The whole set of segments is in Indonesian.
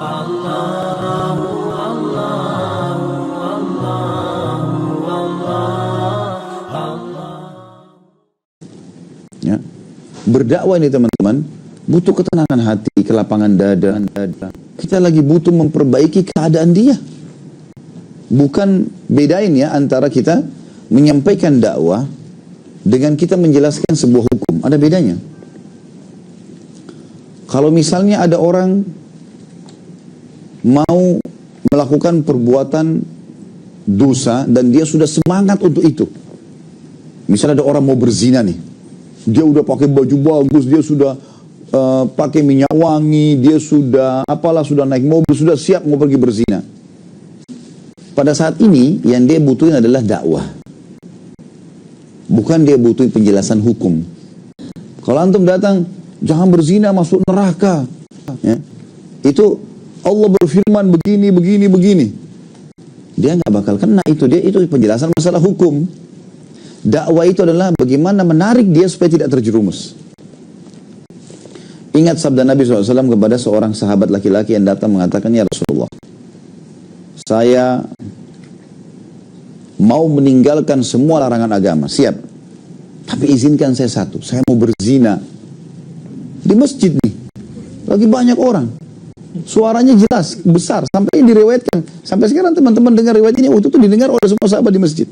Ya. Berdakwah ini teman-teman butuh ketenangan hati, kelapangan dada. Kita lagi butuh memperbaiki keadaan dia. Bukan bedain ya antara kita menyampaikan dakwah dengan kita menjelaskan sebuah hukum. Ada bedanya. Kalau misalnya ada orang mau melakukan perbuatan dosa dan dia sudah semangat untuk itu. Misalnya ada orang mau berzina nih. Dia udah pakai baju bagus, dia sudah pakai minyak wangi, dia sudah sudah naik mobil, sudah siap mau pergi berzina. Pada saat ini yang dia butuhin adalah dakwah. Bukan dia butuh penjelasan hukum. Kalau antum datang, jangan berzina masuk neraka. Ya. Itu Allah berfirman begini. Dia nggak bakal kena itu. Itu penjelasan masalah hukum. Dakwah itu adalah bagaimana menarik dia supaya tidak terjerumus. Ingat sabda Nabi SAW kepada seorang sahabat laki-laki yang datang mengatakan, ya Rasulullah, saya mau meninggalkan semua larangan agama, siap. Tapi izinkan saya satu, saya mau berzina. Di masjid nih, lagi banyak orang. Suaranya jelas, besar, sampai diriwayatkan. Sampai sekarang teman-teman dengar riwayat ini, waktu itu didengar oleh semua sahabat di masjid.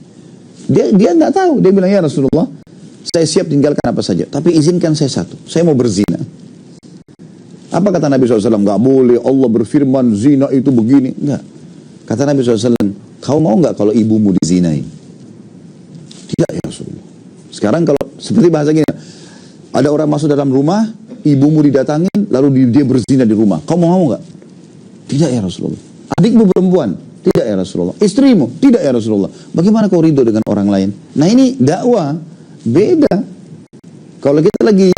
Dia nggak tahu, dia bilang, ya Rasulullah, saya siap tinggalkan apa saja, tapi izinkan saya satu, saya mau berzina. Apa kata Nabi SAW? Nggak boleh, Allah berfirman, zina itu begini. Nggak. Kata Nabi SAW, kau mau nggak kalau ibumu dizinai? Tidak ya Rasulullah. Sekarang kalau, seperti bahasa gini, ada orang masuk dalam rumah, ibumu didatangin, lalu dia berzina di rumah. Kau mau nggak? Tidak ya Rasulullah. Adikmu perempuan? Tidak ya Rasulullah. Istrimu? Tidak ya Rasulullah. Bagaimana kau ridho dengan orang lain? Nah ini dakwah, beda. Kalau kita lagi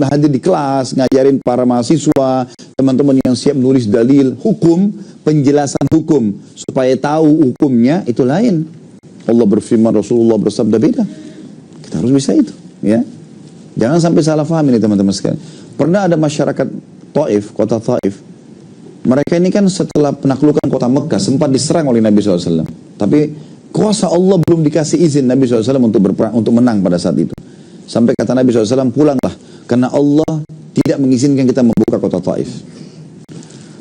hadir di kelas, ngajarin para mahasiswa, teman-teman yang siap nulis dalil, hukum, penjelasan hukum, supaya tahu hukumnya, itu lain. Allah berfirman, Rasulullah bersabda, beda. Kita harus bisa itu. Ya. Jangan sampai salah faham ini teman-teman sekalian. Pernah ada masyarakat Taif, kota Taif. Mereka ini kan setelah penaklukan kota Mekah, sempat diserang oleh Nabi SAW. Tapi kuasa Allah belum dikasih izin Nabi SAW untuk berperang, untuk menang pada saat itu. Sampai kata Nabi SAW, pulanglah. Karena Allah tidak mengizinkan kita membuka kota Taif.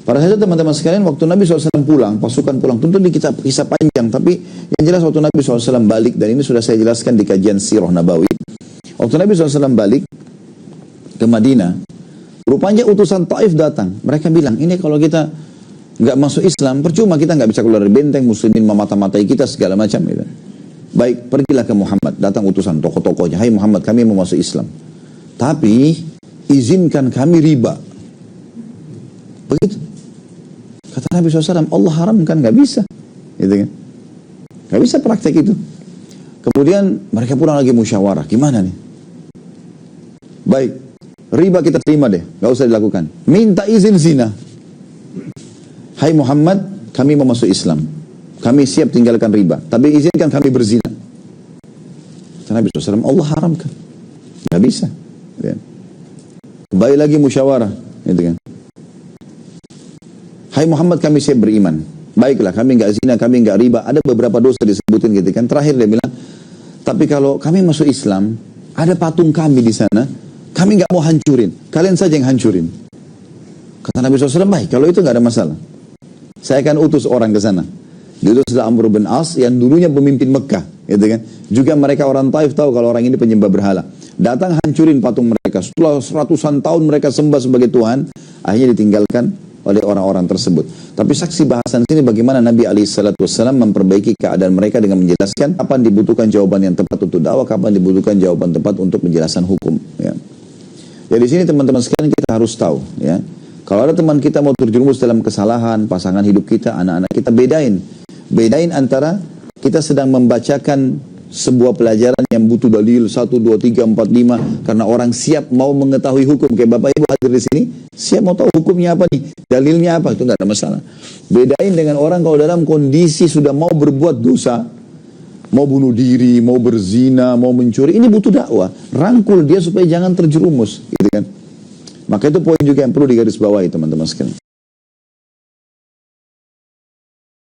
Pada saat itu teman-teman sekalian, waktu Nabi SAW pulang, pasukan pulang, tentu di kisah panjang. Tapi yang jelas waktu Nabi SAW balik, dan ini sudah saya jelaskan di kajian Sirah Nabawi. Waktu Nabi SAW balik ke Madinah, rupanya utusan Taif datang. Mereka bilang, ini kalau kita nggak masuk Islam, percuma kita nggak bisa keluar dari benteng, muslimin memata-matai kita, segala macam. Gitu. Baik, pergilah ke Muhammad. Datang utusan tokoh-tokohnya. Hai Muhammad, kami mau masuk Islam. Tapi, izinkan kami riba. Begitu. Kata Nabi SAW, Allah haramkan, nggak bisa. Gitu kan. Nggak bisa praktek itu. Kemudian, mereka pulang lagi musyawarah. Gimana nih? Baik, riba kita terima deh. Nggak usah dilakukan. Minta izin zina. Hai Muhammad, kami mau masuk Islam. Kami siap tinggalkan riba. Tapi izinkan kami berzina. Kata Nabi SAW, Allah haramkan. Nggak bisa. Ya. Kembali lagi musyawarah. Gitu kan. Hai Muhammad, kami siap beriman. Baiklah, kami nggak zina, kami nggak riba. Ada beberapa dosa disebutin gitu kan. Terakhir dia bilang, tapi kalau kami masuk Islam, ada patung kami di sana, kami nggak mau hancurin. Kalian saja yang hancurin. Kata Nabi SAW, baik, kalau itu nggak ada masalah. Saya akan utus orang ke sana. Diutus Amr bin As yang dulunya pemimpin Mekah, gitu kan. Juga mereka orang Taif tahu kalau orang ini penyembah berhala. Datang hancurin patung mereka. Setelah ratusan tahun mereka sembah sebagai Tuhan, akhirnya ditinggalkan oleh orang-orang tersebut. Tapi saksi bahasan sini bagaimana Nabi SAW memperbaiki keadaan mereka dengan menjelaskan kapan dibutuhkan jawaban yang tepat untuk dakwah, kapan dibutuhkan jawaban tepat untuk penjelasan hukum. Ya. Jadi sini teman-teman sekalian kita harus tahu, ya. Kalau ada teman kita mau terjerumus dalam kesalahan, pasangan hidup kita, anak-anak kita, bedain antara kita sedang membacakan sebuah pelajaran yang butuh dalil 1, 2, 3, 4, 5 karena orang siap mau mengetahui hukum. Kayak Bapak Ibu hadir di sini, siap mau tahu hukumnya apa nih, dalilnya apa, itu nggak ada masalah. Bedain dengan orang kalau dalam kondisi sudah mau berbuat dosa, mau bunuh diri, mau berzina, mau mencuri, ini butuh dakwah. Rangkul dia supaya jangan terjerumus, gitu kan. Maka itu poin juga yang perlu digarisbawahi teman-teman sekalian.